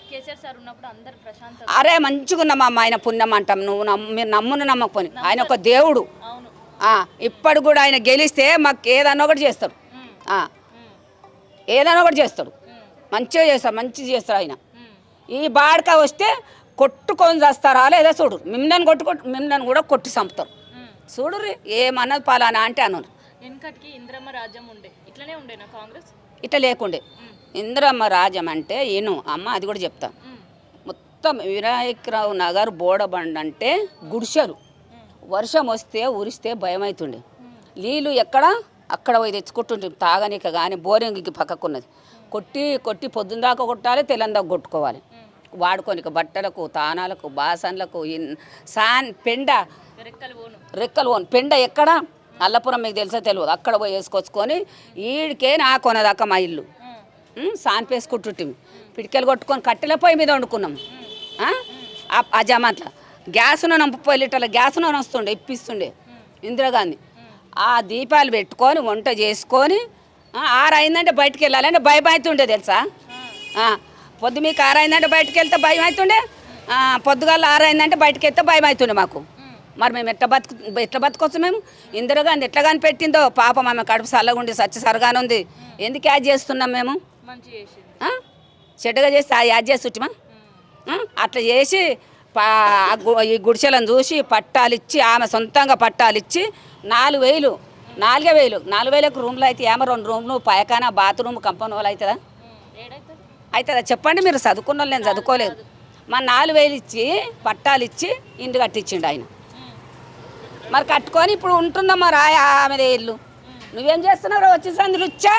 KCR sir ఉన్నప్పుడు అందరు ప్రశాంతంగా అరే మంచిగున్నామా ఆయన పుణ్యం అంటాం. మీరు నమ్మును నమ్మకపోని ఆయన ఒక దేవుడు. అవును. ఇప్పుడు కూడా ఆయన గెలిస్తే మాకు ఏదన్నా ఒకటి చేస్తాడు. ఏదైనా ఒకటి చేస్తాడు. మంచిగా చేస్తాడు. మంచిగా చేస్తాడు ఆయన. ఈ బాడక వస్తే కొట్టుకొని చేస్తారా లేదా చూడు. మిమ్మల్ని కూడా కొట్టి చంపుతారు చూడు. ఏమన్నది పలానా అంటే అన్నారు. వెనకటికి ఇంద్రమ్మ రాజ్యం ఉండే, ఇట్లనే ఉండేనా కాంగ్రెస్? ఇట్లా లేకుండే. ఇంద్రమ్మ రాజ్యం అంటే ఏను అమ్మ అది కూడా చెప్తా. మొత్తం వినాయకరావు నగర్ బోడబండ అంటే గుడిసెలు. వర్షం వస్తే ఉరిస్తే భయం అవుతుండే. నీళ్ళు ఎక్కడ అక్కడ పోయి తెచ్చుకుంటుంటే తాగనీక కానీ బోరింగ్కి పక్కకున్నది. కొట్టి పొద్దున్న దాకా కొట్టాలి, తెల్లందాకా కొట్టుకోవాలి. వాడుకోనిక బట్టలకు, తానాలకు, బాసన్లకు. పెండ రెక్కలు పోను పెండ ఎక్కడ అల్లపురం మీకు తెలుసా తెలియదు. అక్కడ పోయి వేసుకొచ్చుకొని ఈడికే నా కొనదాకా మా ఇల్లు సాన్పేసుకుంటుంటే పిడికెలు కొట్టుకొని కట్టెల పొయ్యి మీద వండుకున్నాం. ఆ జమాత్లో గ్యాస్ నూనె 30 లీటర్ల గ్యాస్ నూనె వస్తుండే, ఇప్పిస్తుండే ఇందిరాగాంధీ. ఆ దీపాలు పెట్టుకొని వంట చేసుకొని 6 అయిందంటే బయటికి వెళ్ళాలంటే భయం అవుతుండే తెలుసా. పొద్దు మీకు 6 అయిందంటే బయటకు వెళ్తే భయం అవుతుండే. పొద్దుగాల 6 అయిందంటే బయటకు వెళ్తే భయం అవుతుండే మాకు. మరి మేము ఎట్లా బతుకొచ్చు మేము? ఇందిరాగాంధీ ఎట్లా కానీ పెట్టిందో పాపం ఆమె కడుపు చల్లగుండి సచ్చి సరగానే ఉంది. ఎందుకు యాడ్ చేస్తున్నాం మేము? చెడ్డగా చేస్తే యాడ్ చేస్తుమా? అట్లా చేసి ఈ గుడిసెలను చూసి పట్టాలిచ్చి ఆమె సొంతంగా పట్టాలిచ్చి 4,000 4,000కు రూమ్లో అయితే ఏమో 2 రూమ్లు పయకాన బాత్రూమ్ కంపౌండ్ వాళ్ళు అవుతుందా చెప్పండి. మీరు చదువుకున్న వాళ్ళు, నేను చదువుకోలేదు. మా 4,000 ఇచ్చి పట్టాలిచ్చి ఇంటి కట్టించిండు ఆయన. మరి కట్టుకొని ఇప్పుడు ఉంటున్నాం మరి ఆమె ఇల్లు. నువ్వేం చేస్తున్నావు వచ్చేసి అందులో ఇచ్చా?